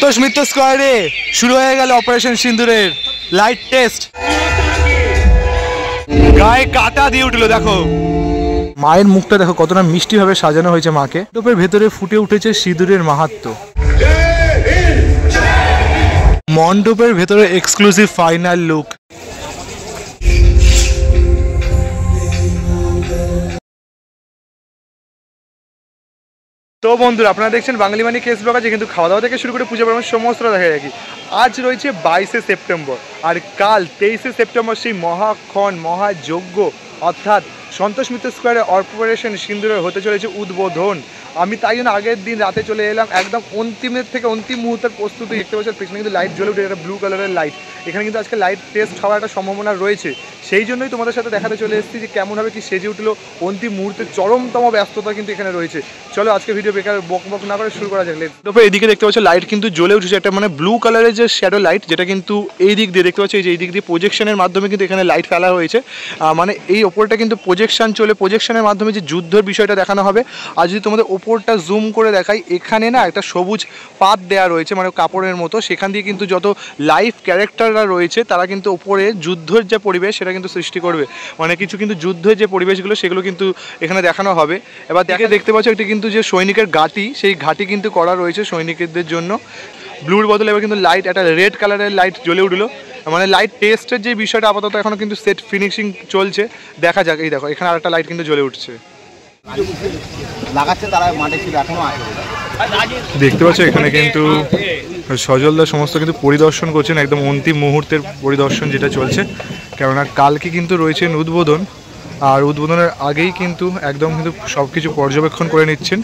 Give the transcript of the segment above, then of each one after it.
সন্তোষ মিত্র স্কয়ারে শুরু হয়ে গেল অপারেশন সিন্দুরের লাইট টেস্ট। গায়ে কাটা দিয়ে উঠলো, দেখো মায়ের মুখটা দেখো কতটা মিষ্টি ভাবে সাজানো হয়েছে মাকে। মণ্ডপের ভেতরে ফুটে উঠেছে সিঁদুরের মাহাত্ম্য। মণ্ডপের ভেতরে এক্সক্লুসিভ ফাইনাল লুক। তো বন্ধুরা, আপনারা দেখছেন বাঙালি মানি কেস ব্লগ আছে, কিন্তু খাওয়া দাওয়া থেকে শুরু করে পূজা পার্বণ সমস্ত দেখা রাখি। আজ রয়েছে 22শে সেপ্টেম্বর, আর কাল 23শে সেপ্টেম্বর সেই মহাক্ষণ মহাযজ্ঞ অর্থাৎ সন্তোষ মিত্র স্কোয়ারে অপারেশন সিন্দুরের হতে চলেছে উদ্বোধন। আমি তাই জন্য আগের দিন রাতে চলে এলাম, একদম অন্তিমের থেকে অন্তিম মুহূর্তের প্রস্তুতি। দেখতে পাচ্ছেন পেছনে কিন্তু লাইট জ্বলে উঠে, একটা ব্লু কালারের লাইট। এখানে কিন্তু আজকে লাইট টেস্ট হওয়ার একটা সম্ভাবনা রয়েছে, সেই জন্যই তোমাদের সাথে দেখাতে চলে এসেছি যে কেমনভাবে কি সেজে উঠলো অন্তিম মুহূর্তে। চরমতম ব্যস্ততা কিন্তু এখানে রয়েছে। চলো আজকে ভিডিও বেকার বক না করে শুরু করা যাক। তারপরে এদিকে দেখতে পাচ্ছ লাইট কিন্তু জ্বলে উঠেছে, একটা মানে ব্লু কালারের যে শ্যাডো লাইট, যেটা কিন্তু এই দিক দিয়ে দেখতে পাচ্ছ, এই যে এই দিক দিয়ে প্রজেকশনের মাধ্যমে কিন্তু এখানে লাইট ফেলা হয়েছে। মানে এই ওপরটা কিন্তু প্রজেকশন চলে, প্রজেকশনের মাধ্যমে যে যুদ্ধের বিষয়টা দেখানো হবে। আর যদি তোমাদের ওপরটা জুম করে দেখাই, এখানে না একটা সবুজ পাত দেওয়া রয়েছে মানে কাপড়ের মতো, সেখান দিয়ে কিন্তু যত লাইভ ক্যারেক্টাররা রয়েছে তারা কিন্তু ওপরে যুদ্ধের যে পরিবেশ সেটা কিন্তু সৃষ্টি করবে। মানে কিছু কিন্তু যুদ্ধের যে পরিবেশগুলো সেগুলো কিন্তু এখানে দেখানো হবে। এবার দেখতে পাচ্ছ একটি কিন্তু যে সৈনিকের ঘাঁটি, সেই ঘাঁটি কিন্তু করা রয়েছে সৈনিকদের জন্য। ব্লুর বদলে এবার কিন্তু লাইট, একটা রেড কালারের লাইট জ্বলে উঠলো। মানে লাইট টেস্টের যে বিষয়টা আপাতত এখনো কিন্তু সেট ফিনিশিং চলছে, দেখা যাক। এই দেখো এখানে আরেকটা লাইট কিন্তু জ্বলে উঠছে, দেখতে পাচ্ছ। এখানে কিন্তু সজলদা সমস্ত কিন্তু পরিদর্শন করছেন, একদম অন্তিম মুহূর্তের পরিদর্শন যেটা চলছে। কেননা কালকে কিন্তু রয়েছেন উদ্বোধন, আর উদ্বোধনের আগেই কিন্তু একদম কিন্তু সব কিছু পর্যবেক্ষণ করে নিচ্ছেন।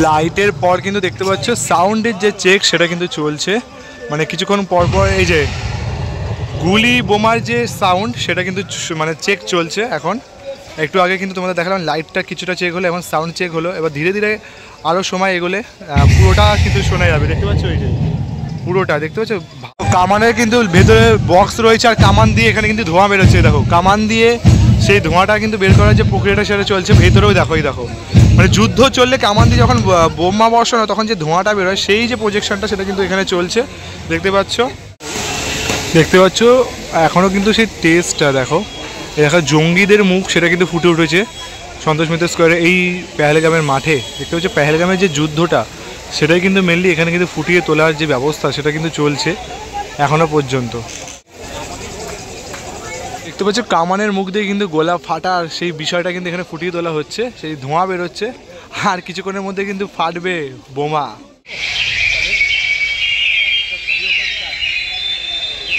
লাইটের পর কিন্তু দেখতে পাচ্ছ সাউন্ডের যে চেক সেটা কিন্তু চলছে। মানে কিছুক্ষণ পর পর এই যে গুলি বোমার যে সাউন্ড সেটা কিন্তু মানে চেক চলছে এখন। একটু আগে কিন্তু তোমাদের দেখালাম লাইটটা কিছুটা চেক হলো, এবং সাউন্ড চেক হলো। এবার ধীরে ধীরে আরও সময় এগোলে পুরোটা কিন্তু শোনা যাবে। দেখতে পাচ্ছ এই যে পুরোটা দেখতে পাচ্ছ। কামানের কিন্তু ভেতরে বক্স রয়েছে, আর কামান দিয়ে এখানে কিন্তু ধোঁয়া বেরোচ্ছে। দেখো কামান দিয়ে সেই ধোঁয়াটা কিন্তু বের করার যে প্রক্রিয়াটা সেটা চলছে ভেতরেও। দেখো এই দেখো, মানে যুদ্ধ চললে কামান দিয়ে যখন বোমা বর্ষণ হয় তখন যে ধোঁয়াটা বেরোয়, সেই যে প্রজেকশনটা সেটা কিন্তু এখানে চলছে। দেখতে পাচ্ছ এখনও কিন্তু সেই টেস্টটা দেখো। দেখা জঙ্গিদের মুখ সেটা কিন্তু ফুটে উঠেছে সন্তোষ মিত্র স্কোয়ারে এই পেহেলগামের মাঠে। দেখতে পাচ্ছ পেহেলগামের যে যুদ্ধটা সেটাই কিন্তু মেনলি এখানে কিন্তু ফুটিয়ে তোলার যে ব্যবস্থা সেটা কিন্তু চলছে এখনও পর্যন্ত। দেখতে পাচ্ছ কামানের মুখ দিয়ে কিন্তু গোলা ফাটার সেই বিষয়টা কিন্তু এখানে ফুটিয়ে তোলা হচ্ছে, সেই ধোঁয়া বেরোচ্ছে। আর কিছুক্ষণের মধ্যে কিন্তু ফাটবে বোমা।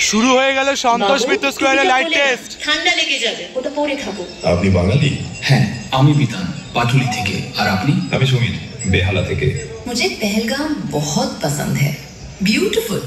শুরু হয়ে গেল সন্তোষ মিত্র স্কোয়ারে লাইট টেস্ট। ঠান্ডা লেগে যাবে, ওটা পরে খাবো। আপনি বাঙালি? হ্যাঁ, আমি বিধান পাটুলি থেকে। আর আপনি? আমি সমীর বেহালা থেকে। मुझे पहलगाम बहुत पसंद है, ब्यूटीफुल।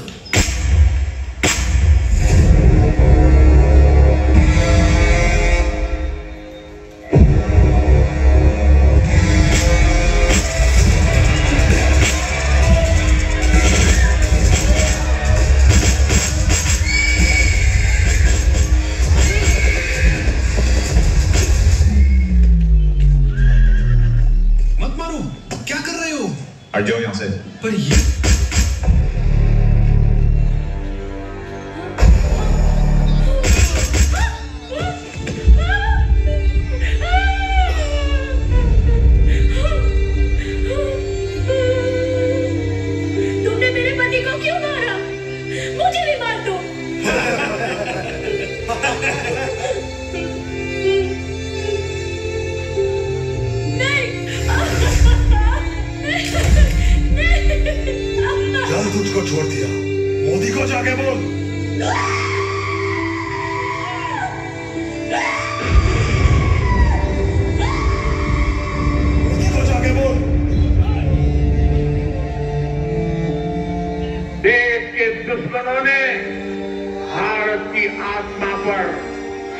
हट जाओ यहाँ से। पर ये तुमने मेरे पति को क्यों मारा? मुझे भी मार दो। जल तुझको छोड़ दिया, मोदी को जाके बोल। मोदी को जाके बोल। देश के दुश्मनों ने भारत की आत्मा पर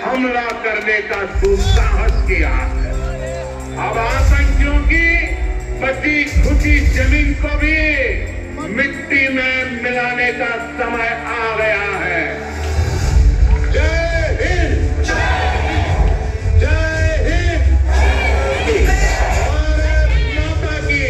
हमला करने का दुस्साहस किया है। अब आतंकियों की बची खुची जमीन को भी मिट्टी में मिलाने का समय आ गया है। जय हिंद, जय हिंद, भारत माता की।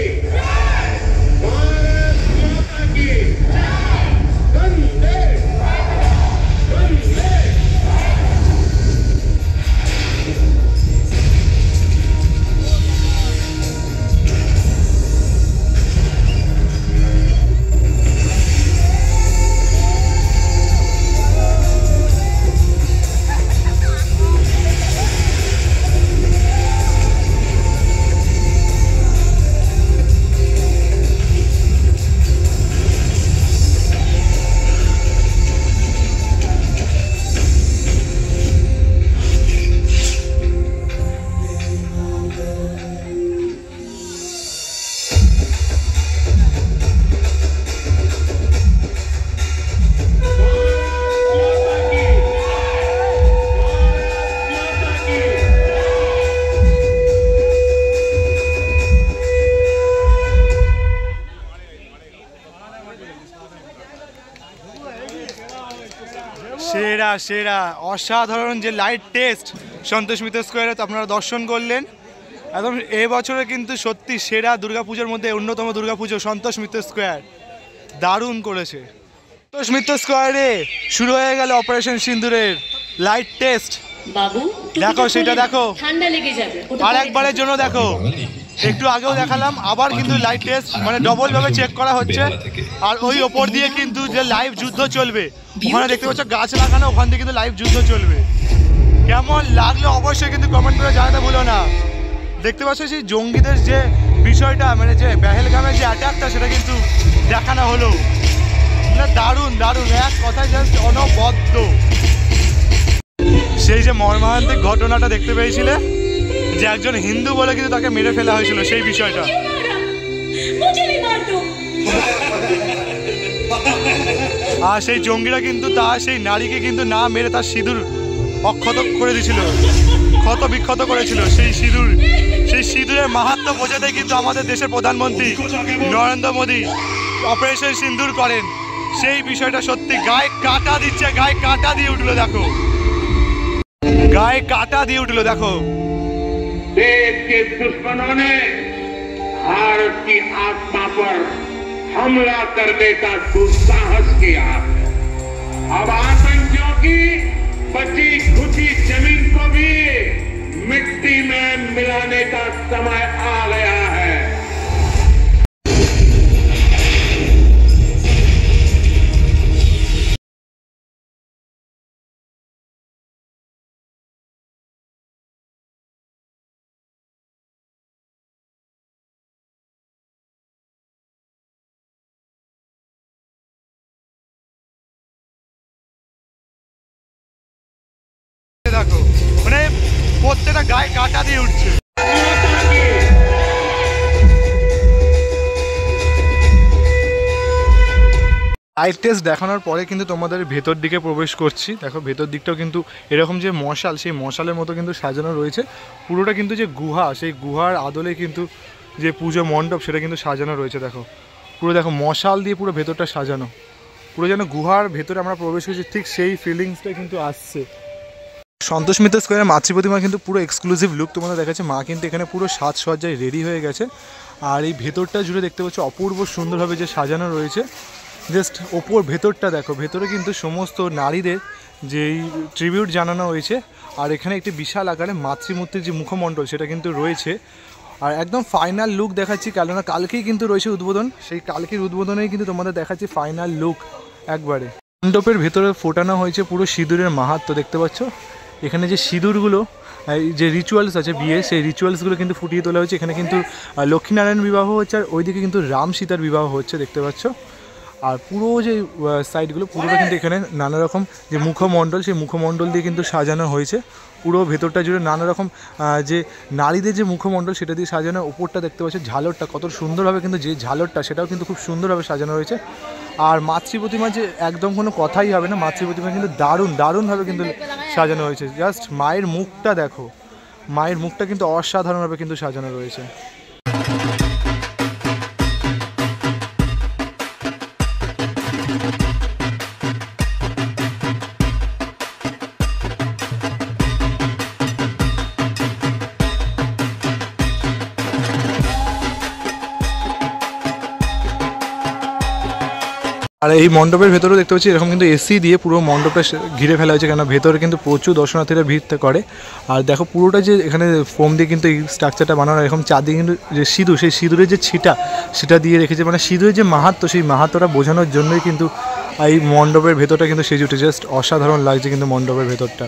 সেরা সেরা অসাধারণ যে লাইট টেস্ট সন্তোষ মিত্র স্কোয়ারে তো আপনারা দর্শন করলেন। একদম এবছরে কিন্তু সত্যি সেরা দুর্গাপুজোর মধ্যে অন্যতম দুর্গাপুজো সন্তোষ মিত্র স্কোয়ার দারুণ করেছে। সন্তোষ মিত্র স্কোয়ারে শুরু হয়ে গেল অপারেশন সিন্দুরের লাইট টেস্ট। বাবু দেখো সেটা দেখো, ঠান্ডা লেগে যাবে। আর একবারের জন্য দেখো, একটু আগেও দেখালাম, আবার কিন্তু লাইট টেস্ট মানে ডবল ভাবে চেক করা হচ্ছে। আর ওই ওপর দিয়ে কিন্তু যে লাইভ যুদ্ধ চলবে, ওখানে দেখতে পাচ্ছ গাছ লাগানো, ওখান থেকে কিন্তু লাইভ যুদ্ধ চলবে। কেমন লাগলো অবশ্যই কিন্তু কমেন্ট করে জানাতে ভুলো না। দেখতে পাচ্ছ সেই জঙ্গিদের যে বিষয়টা, মানে যে পেহেলগামের যে অ্যাটাকটা, সেটা কিন্তু দেখানো হলো। দারুণ দারুণ, এক কথায় জাস্ট অনবদ্য। সেই যে মর্মান্তিক ঘটনাটা দেখতে পেয়েছিলে, যে একজন হিন্দু বলে কিন্তু তাকে মেরে ফেলা হয়েছিল, সেই বিষয়টা। আর সেই জঙ্গিরা কিন্তু তার সেই নারীকে কিন্তু না মেরে তার সিঁদুর অক্ষত করে দিয়েছিল, ক্ষত বিক্ষত করেছিল। সেই সিঁদুরের মাহাত্ম্য বোঝাতে কিন্তু আমাদের দেশের প্রধানমন্ত্রী নরেন্দ্র মোদী অপারেশন সিন্দুর করেন। সেই বিষয়টা সত্যি গায়ে কাঁটা দিচ্ছে, গায়ে কাঁটা দিয়ে উঠলো দেখো, गाय काटा दिए उठलो देखो। देश के दुश्मनों ने भारत की आत्मा पर हमला करने का दुस्साहस किया है। अब आतंकियों की बची खुची जमीन को भी मिट्टी में मिलाने का समय आ गया है। দেখো মানে প্রত্যেকটা গায়ে কাটা দিয়ে উঠছে। লাইট টেস্ট দেখানোর পরে কিন্তু তোমাদের ভেতর দিকে প্রবেশ করছি। দেখো ভেতর দিকটাও কিন্তু এরকম যে মশাল, সেই মশালের মতো কিন্তু সাজানো রয়েছে। পুরোটা কিন্তু যে গুহা, সেই গুহার আদলে কিন্তু যে পুজো মণ্ডপ, সেটা কিন্তু সাজানো রয়েছে। দেখো পুরো দেখো মশাল দিয়ে পুরো ভেতরটা সাজানো, পুরো যেন গুহার ভেতরে আমরা প্রবেশ করছি, ঠিক সেই ফিলিংসটা কিন্তু আসছে। সন্তোষ মিত্র স্কোয়ারের মাতৃ প্রতিমা কিন্তু পুরো এক্সক্লুসিভ লুক তোমাদের দেখাচ্ছে। মা কিন্তু এখানে পুরো সাজসজ্জায় রেডি হয়ে গেছে। আর এই ভেতরটা জুড়ে দেখতে পাচ্ছ অপূর্ব সুন্দরভাবে যে সাজানো রয়েছে। জাস্ট ওপর ভেতরটা দেখো, ভেতরে কিন্তু সমস্ত নারীদের যেই ট্রিবিউট জানানো হয়েছে। আর এখানে একটি বিশাল আকারে মাতৃমূর্তির যে মুখমণ্ডল, সেটা কিন্তু রয়েছে। আর একদম ফাইনাল লুক দেখাচ্ছি, কেননা কালকেই কিন্তু রয়েছে উদ্বোধন। সেই কালকের উদ্বোধনেই কিন্তু তোমাদের দেখাচ্ছি ফাইনাল লুক একবারে। মণ্ডপের ভেতরে ফোটানো হয়েছে পুরো সিঁদুরের মাহাত্ম্য দেখতে পাচ্ছ। এখানে যে সিঁদুরগুলো, যে রিচুয়ালস আছে বিয়ে, সেই রিচুয়ালসগুলো কিন্তু ফুটিয়ে তোলা হয়েছে। এখানে কিন্তু লক্ষ্মীনারায়ণ বিবাহ হচ্ছে, আর ওইদিকে কিন্তু রাম সীতার বিবাহ হচ্ছে দেখতে পাচ্ছ। আর পুরো যে সাইডগুলো পুরোটা কিন্তু এখানে নানা রকম যে মুখমণ্ডল, সেই মুখমণ্ডল দিয়ে কিন্তু সাজানো হয়েছে। পুরো ভেতরটা জুড়ে নানা রকম যে নারীদের যে মুখমণ্ডল, সেটা দিয়ে সাজানো। ওপরটা দেখতে পাচ্ছ ঝালরটা কত সুন্দরভাবে, কিন্তু যে ঝালরটা সেটাও কিন্তু খুব সুন্দরভাবে সাজানো হয়েছে। আর মাতৃ প্রতিমা যে একদম কোনো কথাই হবে না, মাতৃ প্রতিমা কিন্তু দারুণভাবে কিন্তু সাজানো হয়েছে। জাস্ট মায়ের মুখটা দেখো, মায়ের মুখটা কিন্তু অসাধারণভাবে কিন্তু সাজানো রয়েছে। আর এই মণ্ডপের ভেতরেও দেখতে পাচ্ছি এরকম কিন্তু এসি দিয়ে পুরো মণ্ডপটা ঘিরে ফেলা হয়েছে, কেন ভেতরে কিন্তু প্রচুর দর্শনার্থীরা ভিড় করে। আর দেখো পুরোটা যে এখানে ফোম দিয়ে কিন্তু এই স্ট্রাকচারটা বানানো, এরকম চারদিকে কিন্তু যে সিঁদুর, সেই সিঁদুরের যে ছিটা, সেটা দিয়ে রেখেছে। মানে সিঁদুরের যে মাহাত্ম্য, সেই মাহাত্ম্যটা বোঝানোর জন্যই কিন্তু এই মণ্ডপের ভেতরটা কিন্তু সেজে উঠে। জাস্ট অসাধারণ লাগছে কিন্তু মণ্ডপের ভেতরটা।